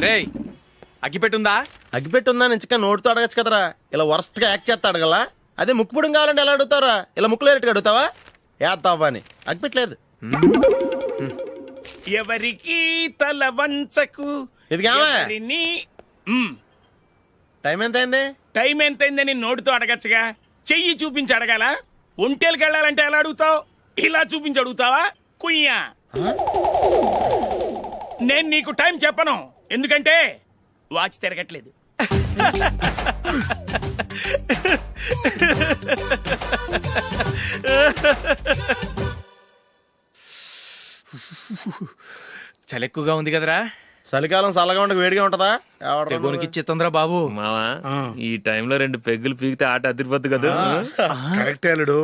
రేయ్ అగ్గిపెట్టుందా? అగ్గిపెట్టుందా నుంచి నోటితో అడగచ్చు కదరా, ఇలా వరస్ట్ గా యాక్ట్ చేస్తా అడగలా. అదే ముక్కుపుడం కావాలంటే ఎలా అడుగుతారా? ఇలా ముక్కులేటట్టు అడుగుతావా? ఏత్తావా అని. అగ్గిపెట్టలేదు. ఎవరికి తల వంచకు. ఇది కావా? టైం ఎంత అయింది? టైం ఎంతైందని నోటితో అడగచ్చుగా, చెయ్యి చూపించి అడగాల. ఒంటేలకు వెళ్ళాలంటే ఎలా అడుగుతావు? ఇలా చూపించి అడుగుతావా? కుయ్యా, నేను నీకు టైం చెప్పను, ఎందుకంటే వాచ్ తిరగట్లేదు. చలి ఎక్కువగా ఉంది కదరా. చలికాలం చల్లగా ఉండక వేడిగా ఉంటదా? తెగోనికి ఇచ్చేతుందిరా బాబు. మావా ఈ టైంలో 2 పెగ్గులు పీకితే ఆట అదిరిపోద్దు కదా. కరెక్ట్ అల్లుడు,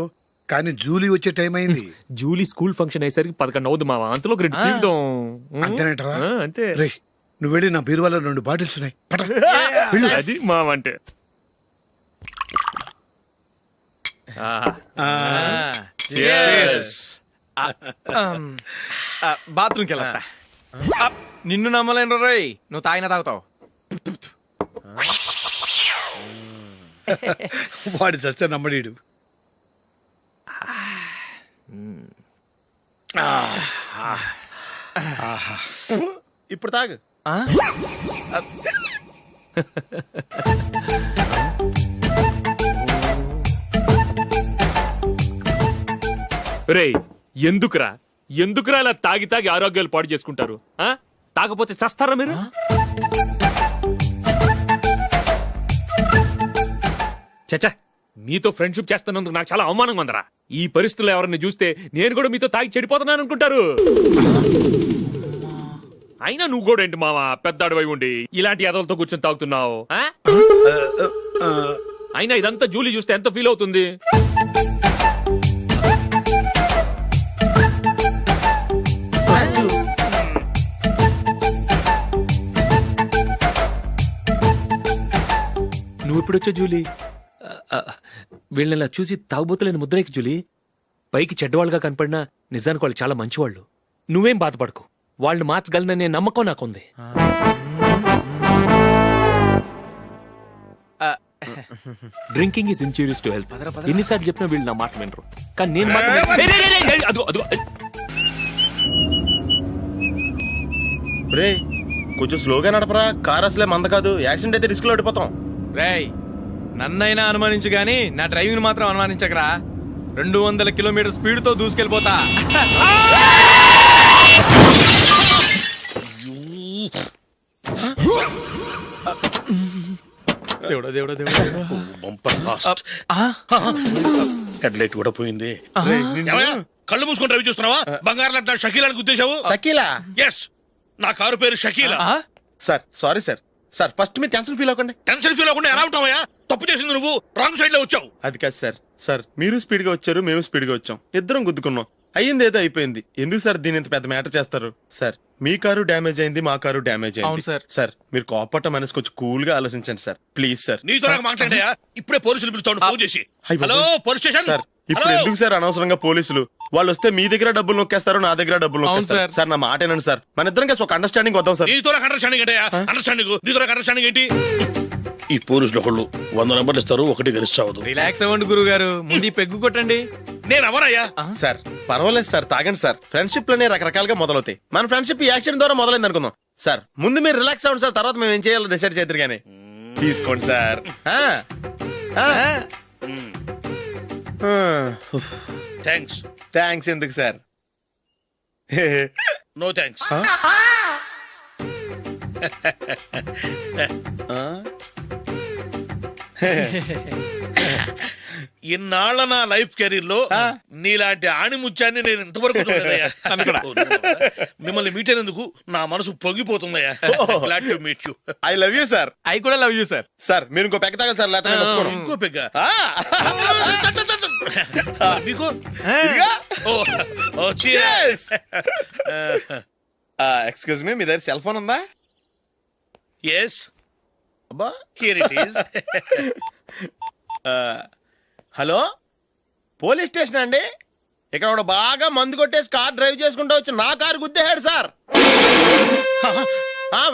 కానీ జూలీ వచ్చే టైం అయింది. జూలీ స్కూల్ ఫంక్షన్ అయ్యేసరికి 11 అవుద్ది మావా, అంతలో 2 పీకుతాం. అంతేనేటవా? అంతే. రేయ్, నువ్వు వెళ్ళి నా బీరువాలో 2 బాటిల్స్ ఉన్నాయి. పట. అది మావా అంటే. బాత్రూమ్కి వెళ్ళా. నిన్ను నమ్మలేను రోయ్, నువ్వు తాగినా తాగుతావు. వాడి చస్తే నమ్మడీడు. ఇప్పుడు తాగు. రేయ్ ఎందుకురా ఇలా తాగి ఆరోగ్యాలు పాడు చేసుకుంటారు? తాగపోతే చస్తారా మీరు? చచ్చా, మీతో ఫ్రెండ్షిప్ చేస్తున్నందుకు నాకు చాలా అవమానంగా ఉందరా. ఈ పరిస్థితుల్లో ఎవరిని చూస్తే నేను కూడా మీతో తాగి చెడిపోతున్నాను అనుకుంటారు. అయినా నువ్వు కూడా ఏంటి మావా, పెద్ద అడవై ఉండి ఇలాంటి ఎదలతో కూర్చొని తాగుతున్నావు? అయినా ఇదంతా జూలీ చూస్తే ఎంత ఫీల్ అవుతుంది? నువ్వు ఎప్పుడొచ్చా జూలీ? వీళ్ళని ఇలా చూసి తాగుబోతులేని ముద్రేకి జూలీ. పైకి చెడ్డవాళ్ళుగా కనపడినా నిజానికి వాళ్ళు చాలా మంచివాళ్ళు. నువ్వేం బాధపడకు, వాళ్ళని మార్చగలననే నమ్మకం నాకుంది. Drinking is injurious to health. ఎన్నిసార్లు చెప్పినా వీళ్ళు నా మాట వినరు, కానీ నేను మాత్రం. రే కొంచెం స్లోగా నడపరా, కార్ అసలే మంద కాదు. యాక్సిడెంట్ అయితే రిస్క్ లో ఓడిపోతాం. రేయ్ నన్నైనా అనుమానించు గాని నా డ్రైవింగ్ మాత్రం అనుమానించకరా. 200 కిలోమీటర్ స్పీడ్ తో దూసుకెళ్ళిపోతా. దేవుడా దేవుడా దేవుడా. హెడ్ లైట్ కూడా పోయింది. కళ్ళు మూసుకొని రవి చూస్తున్నావా? బంగారం లాంటి షకీలాని గుర్తించావు? షకీలా? ఎస్, నా కారు పేరు Shakeela. Sir sorry sir. Sir first మీరు టెన్షన్ ఫీల్ అవ్వకండి. టెన్షన్ ఫీల్ అవ్వకుండా ఎలా ఉంటావా? తప్పు చేసింది నువ్వు, రాంగ్ సైడ్ లో వచ్చావు. అది కాదు సార్. సార్ మీరు స్పీడ్ గా వచ్చారు, మేము స్పీడ్ గా వచ్చాం, ఇద్దరం గుద్దుకున్నాం. అయ్యింది ఏదో అయిపోయింది. ఎందుకు సార్ దీని ఇంత పెద్ద మ్యాటర్ చేస్తారు? సార్ మీ కారు డ్యామేజ్ అయింది, మా కారు డ్యామేజ్ అవును అయింది. సార్. సార్ మీరు కోపట్ట మనసు కొంచెం కూల్ గా ఆలోచించండి సార్, ప్లీజ్ సార్. నీతో నాకు మాట్లాడాయా? ఇప్పుడే పోలీసులు పిలుస్తాడు, ఫోన్ చేసి. అయ్ బాబోయ్. Hello police station. సార్ ఇప్పుడు ఎందుకు సార్ అనవసరంగా పోలీసులు? వాళ్ళు వస్తే మీ దగ్గర డబ్బులు నొక్కేస్తారు, నా దగ్గర డబ్బులు అవును నొక్కేస్తారు. సార్. సార్ నా మాట ఏనండి సార్, మన ఇద్దరం కలిసి ఒక అండర్స్టాండింగ్ వద్దాం సార్. నీతో నాకు అండర్స్టాండింగ్ ఏంటయ్యా? అండర్స్టాండింగ్ నీతో నాకు అండర్స్టాండింగ్ ఏంటి? ఈ పోలీసులు ఒకళ్ళు 100 నెంబర్లు ఇస్తారు, ఒకటి గెలిచావదు. రిలాక్స్ అవ్వండి గురువు గారు, ముందు ఈ పెగ్గు కొట్టండి. నేను ఎవరయ్యా? సార్ పర్వాలేదు సార్, తాగండి సార్. ఫ్రెండ్షిప్ లోనే రకరకాలుగా మొదలవుతాయి. మన ఫ్రెండ్షిప్ ఈ యాక్సిడెంట్ ద్వారా మొదలైంది అనుకుందాం. సార్ ముందు మీరు రిలాక్స్ అవ్వండి సార్, తర్వాత మేము ఏం చేయాలో డిసైడ్ చేద్దరు గానీ. తీసుకోండి సార్. థ్యాంక్స్. థ్యాంక్స్ ఎందుకు సార్? No thanks. ఇన్నాళ్ళ నా లైఫ్ కెరీర్ లో నీలాంటి ఆణిముత్యాన్ని నేను ఇంతవరకు చూడలేదయ్యా. మిమ్మల్ని మీట్ అయినందుకు నా మనసు పొంగిపోతుందయ్యా. Glad to meet you. I love you sir. I కూడా లవ్ యూ సార్. సార్ మీరు ఇంకో పెక్క తాగాలి సార్, లేకపోతే నేను ఒప్పుకోను. ఇంకో పెగ్గ మీకు? ఎక్స్క్యూజ్ మీ, మీ దగ్గర సెల్ ఫోన్ ఉందా? ఎస్, అబ్బా here it is. Hello police station అండి. ఇక్కడ ఒకడు బాగా మందు కొట్టేసి కార్ డ్రైవ్ చేసుకుంటూ వచ్చి నా కారు గుద్దేశాడు సార్.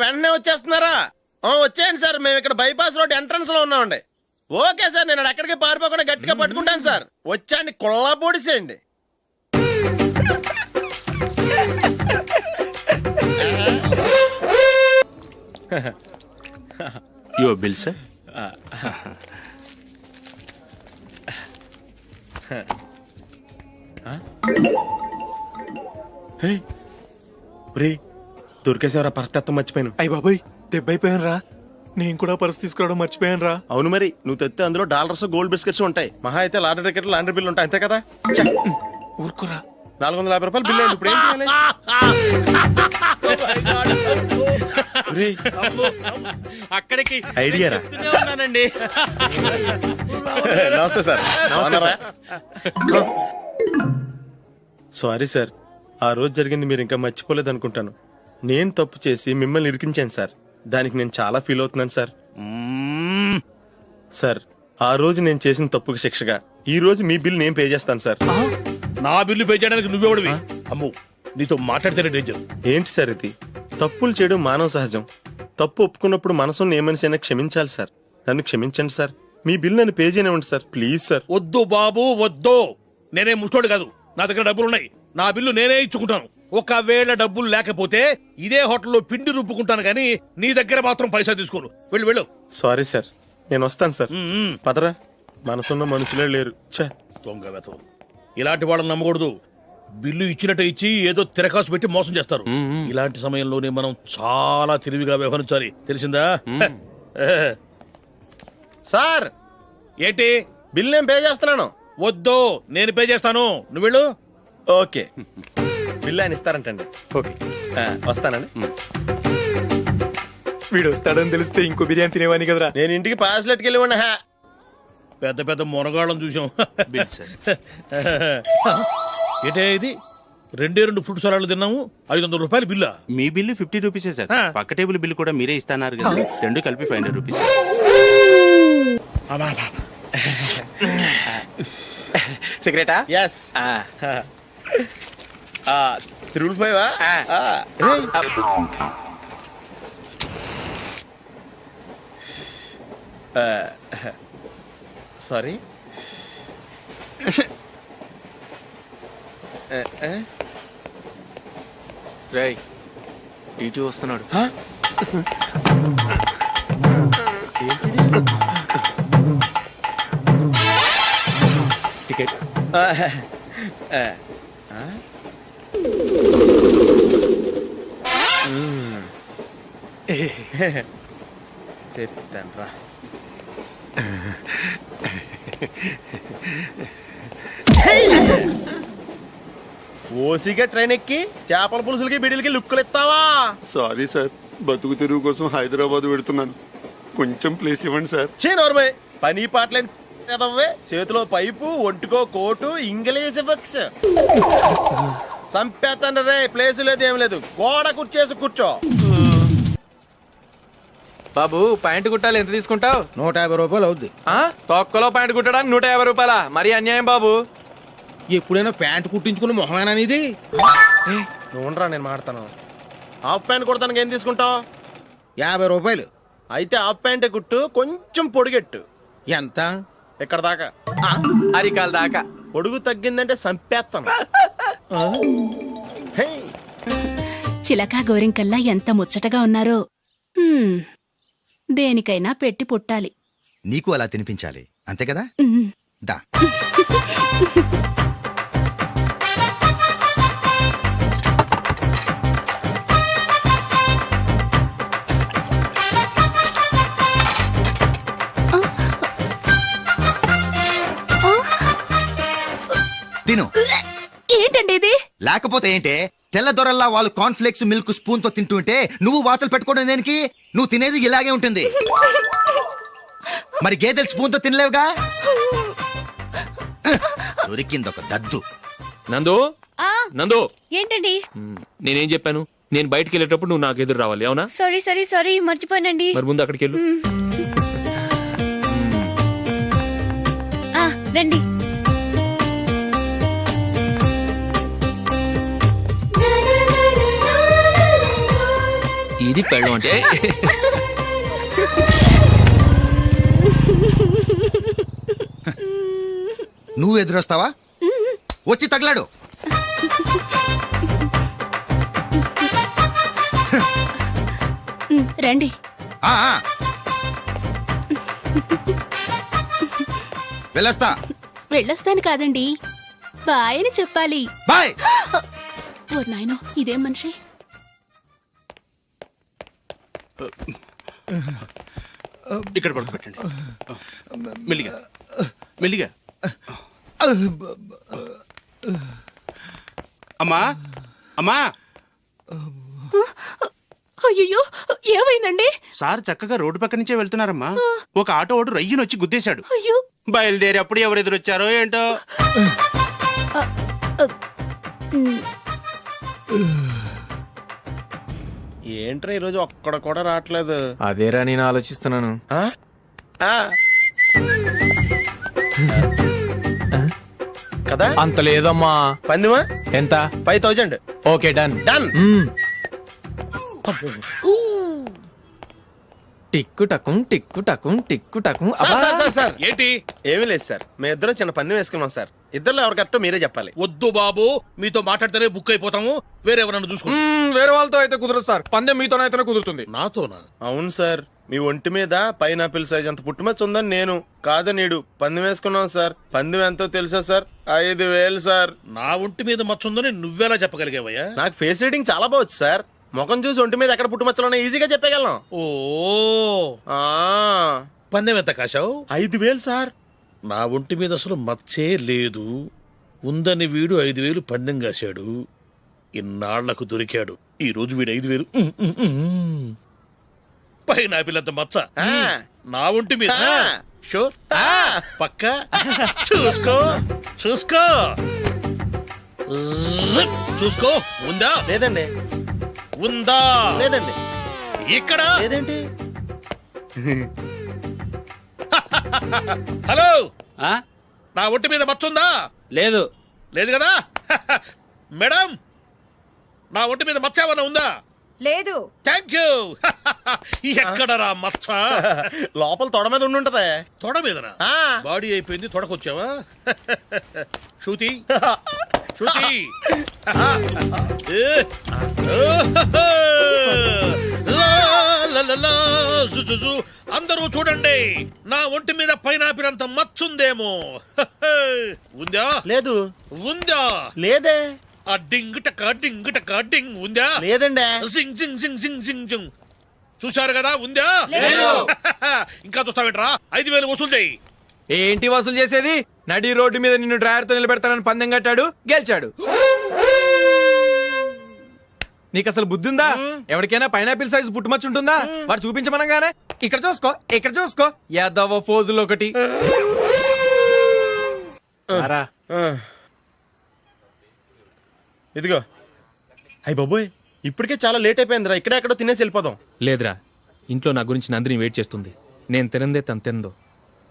వెంటనే వచ్చేస్తున్నారా? వచ్చేయండి సార్, మేము ఇక్కడ బైపాస్ రోడ్ ఎంట్రన్స్ లో ఉన్నామండి. ఓకే సార్, నేను ఎక్కడికి పారిపోకుండా గట్టిగా పట్టుకుంటాను సార్. వచ్చాండి, కుళ్ళా పొడిసేయండి. Your bill sir. దొరికేసేవరా, పరిస్థితి మర్చిపోయాను. అయ్య బాబాయ్, దెబ్బైపోయాను రా. నేను కూడా పర్స్ తీసుకురావడం మర్చిపోయాను రా. అవును మరి, నువ్వు తెస్తే అందులో డాలర్స్ గోల్డ్ బిస్కెట్స్ ఉంటాయి. మహా అయితే లాటరీ టికెట్ లాండ్రీ బిల్ ఉంటాయి, అంతే కదా. ఊరుకురా. 450 రూపాయలు బిల్ అయింది. ఇప్పుడు ఏం చేయాలి? ఒరేయ్, అక్కడికి ఐడియా రా. చెప్తూనే ఉన్నానండి. నమస్తే సార్. బాగున్నారా? సారీ సార్, ఆ రోజు జరిగింది మీరు ఇంకా మర్చిపోలేదు అనుకుంటాను. నేను తప్పు చేసి మిమ్మల్ని ఇరికించాను సార్. దానికి నేను చాలా ఫీల్ అవుతున్నాను సార్. సార్, ఆ రోజు నేను చేసిన తప్పుకి శిక్షగా ఈ రోజు మీ బిల్ నేను పే చేస్తాను సార్. నా బిల్లు పే చేయడానికి నువ్వెవడివి? అమ్ము, నీతో మాట్లాడితేనే డేంజర్. ఏంటి సార్ ఇది? తప్పులు చేయడం మానవ సహజం. తప్పు ఒప్పుకున్నప్పుడు మనసుని ఏ మనిషి అయినా క్షమించాలి సార్. నన్ను క్షమించండి సార్. మీ బిల్ నన్ను పే చేయనివ్వండి సార్, ప్లీజ్ సార్. వద్దు బాబు, వద్దు. నేనే ముష్టోడు కాదు, నా దగ్గర డబ్బులున్నాయి. నా బిల్లు నేనే ఇచ్చుకుంటాను. ఒకవేళ డబ్బులు లేకపోతే ఇదే హోటల్లో పిండి రుబ్బుకుంటాను కానీ నీ దగ్గర మాత్రం పైసా తీసుకోను. వెళ్ళు వెళ్ళు. సారీ సార్, నేను వస్తాను సార్. పదరా, మనసున్న మనుషులే లేరు. ఛే, దొంగ వెతవు. ఇలాంటి వాళ్ళని నమ్మకూడదు. బిల్లు ఇచ్చినట్టు ఇచ్చి ఏదో తిరకాసు పెట్టి మోసం చేస్తారు. ఇలాంటి సమయంలోనే మనం చాలా తెలివిగా వ్యవహరించాలి, తెలిసిందా? సార్ ఏంటి? బిల్ నేను పే చేస్తున్నాను. వద్దు, నేను పే చేస్తాను, నువ్వు వెళ్ళు. ఓకే, బిల్ ఆయన ఇస్తారంటండి. ఓకే, వస్తానండి. వీడు వస్తాడని తెలిస్తే ఇంకో బిర్యానీ తినేవాని కదరా. నేను ఇంటికి పాస్లెట్కి వెళ్ళి పెద్ద పెద్ద మునగాళ్ళం చూసాం. Bill sir. ఏంటే ఇది? 2 ఫ్రూట్ సలాడ్లు తిన్నాము, 500 రూపాయలు బిల్లా? మీ బిల్లు 50 రూపీసే సార్. ఆ. పక్క టేబుల్ బిల్లు కూడా మీరే ఇస్తాన్నారు కదా, రెండు కలిపి 500 రూపీస్. సిగరెటా? ఎస్. 355 సారీ. రేయ్, టీటీ వస్తున్నాడు. టికెట్. చెప్తాను రా. ఓసిగా ట్రైన్ ఎక్కి చేపల పులుసులకి బిడిలకి లుక్కులు ఇస్తావా? సారీ సార్, బతుకు తెరువు కోసం హైదరాబాద్ పెడుతున్నాను. కొంచెం ప్లేస్ ఇవ్వండి సార్. నోర్మే, పని పాటలేని కదవ్వే. చేతిలో పైపు, ఒంటికో కోటు, ఇంగ్లీష్ బుక్స్. సంపేతండ్రి రే, ప్లేస్ లేదు ఏం లేదు. గోడ కుర్చేసి కూర్చో. బాబు, ప్యాంటు కుట్టాలి, ఎంత తీసుకుంటావు? 150 రూపాయలు అవుద్ది. తొక్కలో ప్యాంటు కుట్టడానికి 150 రూపాయలా? మరి అన్యాయం బాబు. ఎప్పుడైనా ప్యాంట్ కుట్టించుకున్న మొహమేనా ఇది? నువ్వురా, నేను మాడతాను. హాఫ్ ప్యాంట్ కుడతానికి ఏం తీసుకుంటావు? 50 రూపాయలు. అయితే హాఫ్ ప్యాంటే కుట్టు, కొంచెం పొడిగెట్టు. ఎంత? ఇక్కడ దాకా, అరికాల దాకా. పొడుగు తగ్గిందంటే సంపేస్తాను. హే, చిలకా గోరింకల్లా ఎంత ముచ్చటగా ఉన్నారో. దేనికైనా పెట్టి పుట్టాలి. నీకు అలా తినిపించాలి, అంతే కదా? దా. తిను. ఏంటండి ఇది? లేకపోతే ఏంటే? తెల్లదొరల్లా వాళ్ళు కార్న్ఫ్లేక్స్ మిల్క్ స్పూన్ తో తింటుంటే నువ్వు వాతలు పెట్టుకోవడం దేనికి? నువ్వు తినేది ఇలాగే ఉంటుంది. మరి గేదెలు స్పూన్ తో తినలేవుగా. దొరికింది ఒక దద్దు. నందు, నందు, ఏంటండి? నేనేం చెప్పాను? నేను బయటికి వెళ్ళేటప్పుడు నువ్వు నాకు ఎదురు రావాలి, అవునా? సారీ మర్చిపోయానండి. మరి ముందు అక్కడికి వెళ్ళు. రండి. ఈ ఇది పెళ్ళం అంటే. నువ్వు ఎదురొస్తావా? వచ్చి తగలాడు. రండి. ఆ, ఆ. వెళ్ళొస్తా. వెళ్ళొస్తాను కాదండి, బాయ్ అని చెప్పాలి. బాయ్. ఓ నాయనో, ఇదేం మనిషి. ఇక్కడ పడుకోబెట్టండి. మెల్లిగా మెల్లిగా. అమ్మా అమ్మా, అయ్యో, ఏమైందండి? సార్ చక్కగా రోడ్డు పక్క నుంచే వెళ్తున్నారమ్మా. ఒక ఆటో ఓడు రయ్యను వచ్చి గుద్దేశాడు. అయ్యో. బయలుదేరి అప్పుడు ఎవరు ఎదురొచ్చారో ఏంటో. ఏంట్రా ఈరోజు ఒక్కడ కూడా రావట్లేదు. అదేరా నేను ఆలోచిస్తున్నాను. ఆ? ఆ. కదా అంత లేదమ్మా. పందిమా ఎంత? 5000. Okay, done. డన్. టిక్కు టకుం టిక్కు టకుం టిక్కు టకుం. సార్ ఏంటి? ఏమీ లేదు సార్, మేము ఇద్దరం చిన్న పందెం వేసుకున్నాం సార్. ఇద్దరు ఎవరు కరెక్టో మీరే చెప్పాలి. వద్దు బాబు, మీతో మాట్లాడితేనే బుక్ అయిపోతాము. వేరే ఎవరన్నా చూసుకోండి. వేరే వాళ్ళతో అయితే కుదరదు సార్, పందెం మీతోనైతేనే కుదురుతుంది. నాతోనా? అవును సార్, మీ ఒంటి మీద పైనాపిల్ సైజ్ అంత పుట్టుమచ్చ ఉందని నేను కాదు నీడు పందెం వేసుకున్నాం సార్. పందెం ఎంతో తెలుసా సార్? 5000 సార్. నా ఒంటి మీద మచ్చ ఉందని నువ్వెలా చెప్పగలిగావయ్యా? నాకు ఫేస్ రీడింగ్ చాలా బాగుంది సార్. ముఖం చూసి ఒంటి మీద ఎక్కడ పుట్టుమచ్చలో ఈజీగా చెప్పగలం. ఓ, ఆ, పందెం ఎంత కాశావు? 5000 సార్. నా ఒంటి మీద అసలు మచ్చే లేదు. ఉందని వీడు 5000 పందెం కాశాడు. ఇన్నాళ్లకు దొరికాడు. ఈ రోజు వీడు 5000. పైన పిల్లంత మచ్చ ఆ. నా ఒంటి మీద. ఆ. షూర్? ఆ. పక్క చూసుకో చూసుకో జిప్. చూసుకో. ఉందా? లేదండి. ఉందా? లేదండి. ఇక్కడ లేదేంటి? హలో, ఆ? నా ఒంటి మీద మచ్చ ఉందా? లేదు. లేదు కదా? మేడం, నా ఒంటి మీద మచ్చ ఏమన్నా ఉందా? లేదు. Thank you. ఎక్కడరా మచ్చ? లోపల తొడ మీద ఉండుంటదే. తొడ మీదనా? ఆ. బాడీ అయిపోయింది, తొడకొచ్చావా? శృతి శృతి. లా, లా, లా, లా, జు, జు, జు. అందరూ చూడండి, నా ఒంటి మీద పైనాపిల్ అంత మచ్చుందేమో. ఉందా? లేదు. ఉందా? లేదే. ఆ డింగ్ టక డింగ్ టక డింగ్ ఉందా? లేదండి. జింగ్ జింగ్ జింగ్ జింగ్ జింగ్ జింగ్. చూశారు కదా? ఉందా? ఇంకా చూస్తావేంట్రా? 5000 వసూలు చేయి. ఏంటి వసూలు చేసేది? నడి రోడ్డు మీద నిన్ను డ్రైవర్తో నిలబెడతానని పందెం కట్టాడు, గెలిచాడు. నీకు అసలు బుద్ధి ఉందా? ఎవరికైనా పైనాపిల్ సైజ్ పుట్టుమచ్చు ఉంటుందా? వాడు చూపించమనగానే ఇక్కడ చూసుకో, ఇక్కడ చూసుకో, యాదవ ఫోజులు ఒకటి. రా. ఇదిగో. అయ్య బాబోయ్, ఇప్పటికే చాలా లేట్ అయిపోయిందిరా. ఇక్కడే ఎక్కడో తినేసి వెళ్ళిపోదాం. లేదురా, ఇంట్లో నా గురించి నందిని వెయిట్ చేస్తుంది. నేను తినందే తను తిందో.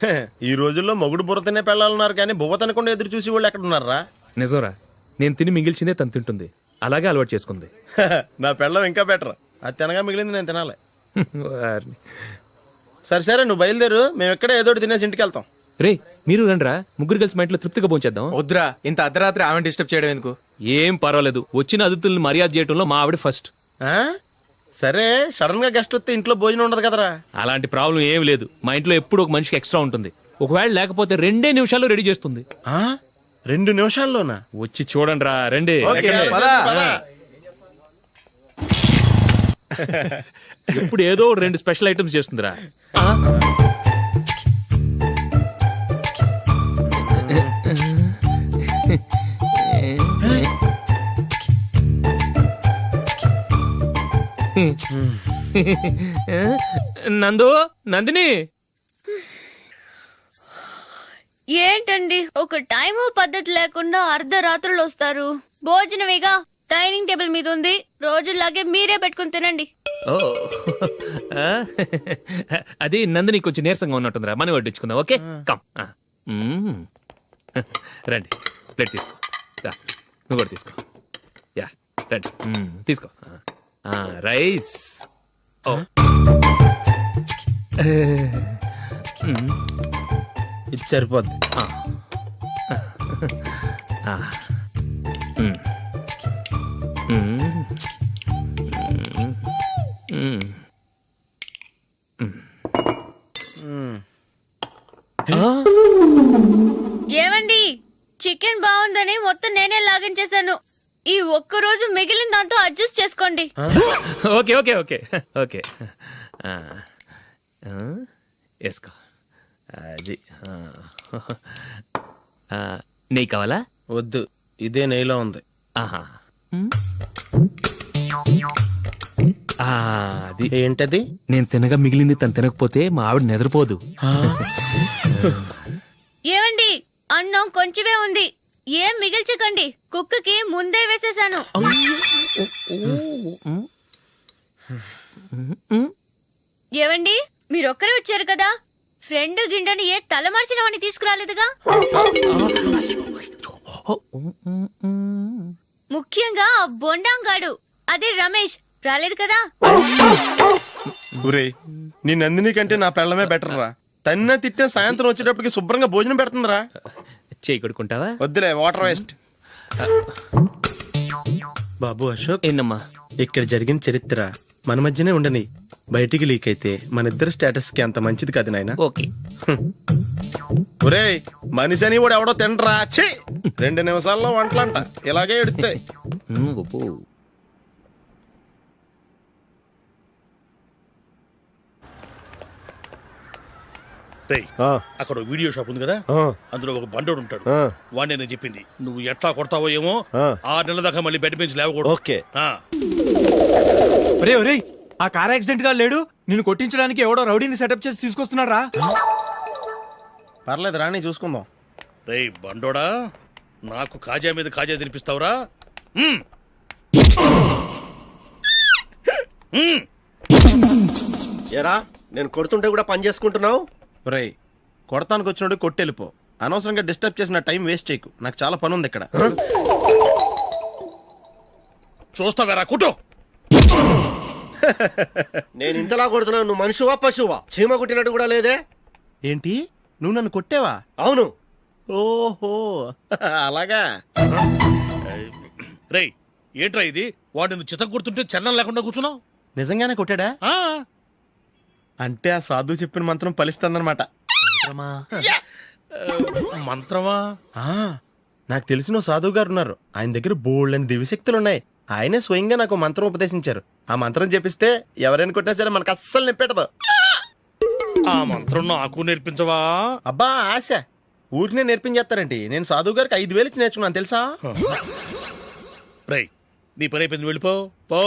హే, ఈ రోజుల్లో మొగుడు బుర్ర తినే పెళ్ళాలన్నారు కానీ బువ్వ తినకుండా ఎదురు చూసి వాళ్ళు ఎక్కడ ఉన్నారా? నిజంరా, నేను తిని మిగిల్చిందే తను తింటుంది. అలాగే అలవాటు చేసుకుంది. నా పెళ్ళం ఇంకా బెటర్. అది తినగా మిగిలింది నేను తినాలి. వారిని. సరే సరే, నువ్వు బయలుదేరు. మేము ఎక్కడే ఏదో ఒకటి తినేసి ఇంటికి వెళ్తాం. రే, మీరు రండిరా, ముగ్గురు కలిసి మా ఇంట్లో తృప్తిగా పోంచేద్దాం. వద్దురా, ఇంత అర్ధరాత్రి ఆమె డిస్టర్బ్ చేయడం ఎందుకు? ఏం పర్వాలేదు, వచ్చిన అతిథుల్ని మర్యాద చేయడంలో మా ఆవిడ ఫస్ట్. ఆ? సరే, సడన్ గా గెస్ట్ వస్తే ఇంట్లో భోజనం ఉండదు కదరా. అలాంటి ప్రాబ్లం ఏం లేదు. మా ఇంట్లో ఎప్పుడు ఒక మనిషికి ఎక్స్ట్రా ఉంటుంది. ఒకవేళ లేకపోతే 2 నిమిషాల్లో రెడీ చేస్తుంది. ఆ? 2 నిమిషాల్లోనా? వచ్చి చూడండి రా, రండి. ఓకే, సరే, పద. పద. ఇప్పుడు ఏదో 2 స్పెషల్ ఐటమ్స్ చేస్తుందిరా. నందు, నందిని. ఏంటండి ఒక టైము పద్ధతి లేకుండా అర్ధరాత్రులు వస్తారు? భోజనమేగా డైనింగ్ టేబుల్ మీద ఉంది, రోజుల్లాగే మీరే పెట్టుకుని తినండి. ఓ, అది నందిని కొంచెం నీరసంగా ఉన్నట్టుందిరా, మనీ వడ్డించుకుందాం. Okay, come. రండి, ప్లేట్ తీసుకో. రా, నువ్వు కూడా తీసుకో. యా, రండి, తీసుకో. రైస్. ఇది సరిపోద్ది. ఏమండి చికెన్ బాగుందని మొత్తం నేనే లాగించేశాను. ఈ ఒక్క రోజు మిగిలిన దాంతో అడ్జస్ట్ చేసుకోండి. ఓకే ఓకే ఓకే ఓకే వేసుకో. అది నెయ్యి కావాలా? వద్దు, ఇదే నెయ్యిలో ఉంది. ఆహా. అది ఏంటది? నేను తినగా మిగిలింది తను తినకపోతే మా ఆవిడ నిద్రపోదు. ఏమండి అన్నం కొంచెమే ఉంది, ఏం మిగిల్చకండి. కుక్కకి ముందే వేసేసాను. ఏవండి మీరొక్కరే వచ్చారు కదా, ఫ్రెండ్ గిండెని ఏ తలమార్చిన వాడిని తీసుకురాలేదుగా? ముఖ్యంగా ఆ బొండాంగాడు అదే రమేష్ రాలేదు కదా? ఊరే, నీ నందిని కంటే నా పెళ్ళమే బెటర్ రా. తన్న తిట్టిన సాయంత్రం వచ్చేటప్పటికి శుభ్రంగా భోజనం పెడుతుందిరా. చేయి కొడుకుంటావా? వద్దులే, వాటర్ వేస్ట్. బాబు అశోక్, ఏంటమ్మా? ఇక్కడ జరిగిన చరిత్ర మన మధ్యనే ఉండని, బయటికి లీక్ అయితే మన ఇద్దరు స్టేటస్ కి అంత మంచిది కాదు నాయన. ఓకే. ఒరే, మనిషి అని కూడా ఎవడో తినరా. ఛీ, 2 నిమిషాల్లో వంటలంట ఇలాగే ఎడుతాయి. రేయ్, అక్కడ ఓ వీడియో షాప్ ఉంది కదా, అందులో ఒక బండోడు ఉంటాడు. వాడిని నేను చెప్పింది నువ్వు ఎట్లా కొడతావో ఏమో, 6 నెలల దాకా మళ్ళీ బెడ్ బెంచ్ లేవకూడదు. ఓకే. ఒరే ఒరే, ఆ కార్ యాక్సిడెంట్ గా లేడు, నిన్ను కొట్టించడానికి ఎవడో రౌడీని సెటప్ చేసి తీసుకొస్తున్నాడు రా. పర్లేదు రాని, చూసుకుందాం. రేయ్ బండోడా, నాకు కాజా మీద కాజా తినిపిస్తావురా? ఏరా, నేను కొడుతుంటే కూడా పని చేసుకుంటున్నావు? రేయ్, కొడతానికి వచ్చినోడు కొట్టెళ్ళిపో. అనవసరంగా డిస్టర్బ్ చేసిన టైం వేస్ట్ చేయకు, నాకు చాలా పని ఉంది ఇక్కడ. చూస్తావేరా కుట్టు. నేను ఇంతలా కొడుతున్నావు, నువ్వు మనిషివా పశువా? చీమ కుట్టినట్టు కూడా లేదే. ఏంటి, నువ్వు నన్ను కొట్టేవా? అవును. ఓహో, అలాగా. రేయ్ ఏంట్రా ఇది, వాడు నువ్వు చిత్త కొడుతుంటే చలనం లేకుండా కూర్చున్నావు? నిజంగానే కొట్టాడా? అంటే ఆ సాధువు చెప్పిన మంత్రం ఫలిస్తుందన్నమాట. మంత్రమా? నాకు తెలిసిన ఓ సాధువు గారు ఉన్నారు, ఆయన దగ్గర బోల్డని దివ్యశక్తులు ఉన్నాయి. ఆయనే స్వయంగా నాకు మంత్రం ఉపదేశించారు. ఆ మంత్రం చెప్పిస్తే ఎవరైనా కొట్టినా సరే మనకు అస్సలు నిప్పెట్టదు. ఆ మంత్రం నాకు నేర్పించవా? అబ్బా ఆశ, ఊరినే నేర్పించేస్తారండి. నేను సాధువు గారికి 5,000 ఇచ్చి నేర్చుకున్నాను తెలుసా? రేయ్, నీ పని అయిపోయింది, వెళ్ళిపో పో.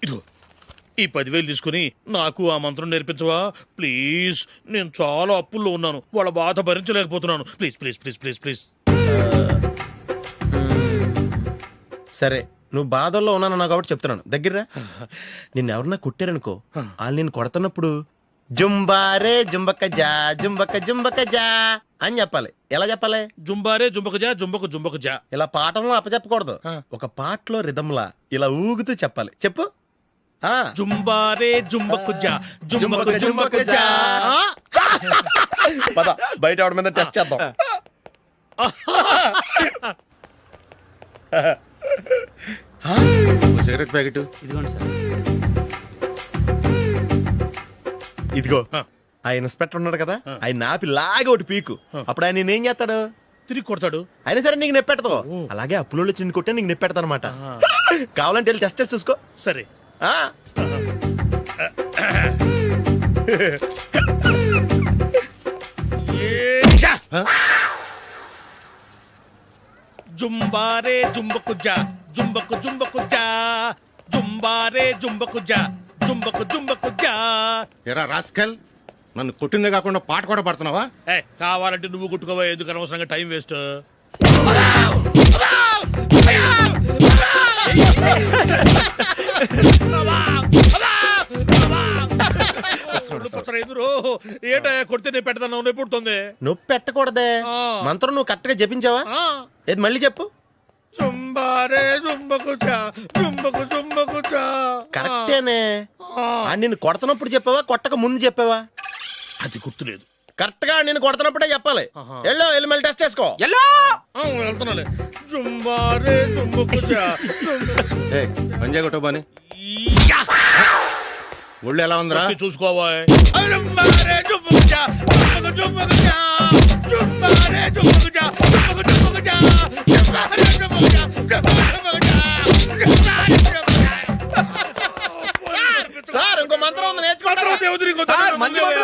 ఇదిగో ఈ 10,000 తీసుకుని నాకు ఆ మంత్రం నేర్పించవా ప్లీజ్? నేను చాలా అప్పుల్లో ఉన్నాను, వాళ్ళ బాధ భరించలేకపోతున్నాను. Please please please please please. సరే, నువ్వు బాధల్లో ఉన్నాను నాకు కాబట్టి చెప్తున్నాను. దగ్గర నిన్ను ఎవరన్నా కొట్టారనుకో, వాళ్ళు నేను కొడుతున్నప్పుడు జుంబారే జుంబక జా జుంబక జుంబక జా అని చెప్పాలి. ఎలా చెప్పాలి? జుంబారే జుంబకు జా జుంబకు జుంబకు జా. ఇలా పాఠంలో అప్పచెప్పకూడదు, ఒక పాటలో రిధంలా ఇలా ఊగుతూ చెప్పాలి. చెప్పు. జుంబారే జుంబకు జా జుంబకు జుంబకు జా. పద, బయట ఆవిడ మీద టెస్ట్ చేద్దాం. సిగరెట్ ప్యాకెట్ ఇదిగోండి సార్. ఇదిగో. ఆ ఇన్స్పెక్టర్ ఉన్నాడు కదా, ఆయన నాపి లాగే ఒకటి పీకు. అప్పుడు ఆయన నేనేం చేస్తాడు? తిరిగి కొడతాడు. అయినా సరే నీకు నెప్పెడతావు. అలాగే అప్పులో చిన్న కొట్టే నీకు నెప్పెడతా అనమాట. కావాలంటే వెళ్ళి టెస్ట్ చేసి చూసుకో. సరే. జుంబారే జుంబకు జా జుంబకు జుంబకు జా జుంబారే జుంబకు జా జుంబకు జుంబకు జా. ఎరా రాస్కల్, నన్ను కొట్టిందే కాకుండా పాట కూడా పడుతున్నావా? కావాలంటే నువ్వు కొట్టుకోవా, ఎందుకు అనవసరంగా టైం వేస్ట్. ఏంటా కొడితే నేను పెడతాను, నొప్పి పుడుతుంది. నొప్పి పెట్టకూడదే. మంత్రం నువ్వు కరెక్ట్ గా జపించావా? ఏది మళ్ళీ చెప్పు. జుంబారే జుంబకుచా జుంబకు జుంబకుచా. కరెక్టేనే నిన్ను కొడుతున్నప్పుడు చెప్పావా కొట్టక ముందు చెప్పావా? అది గుర్తులేదు. కరెక్ట్ గా నిన్ను కొడుతున్నప్పుడే చెప్పాలి. వెళ్ళి మళ్ళీ టెస్ట్ చేసుకో. వెళ్తున్నాలే. జుంబారే జుంబకుచా. పని చేయగొట్టు బాని. ఒళ్ళు ఎలా ఉందిరా? చూసుకోవా. జుంబారే జుంబకుచా జుంబకు జుంబకుచా. జుంబారే జుంబకుచా జుంబకు జుంబకుచా. జుంబారే జుంబకుచా జుంబకు జుంబకుచా. జుంబారే జుంబకుచా. సార్ ఇంకో మంత్రం ఉంది నేర్చుకుంటారా? దేవుడు నీకు సార్, మంచి మంత్రం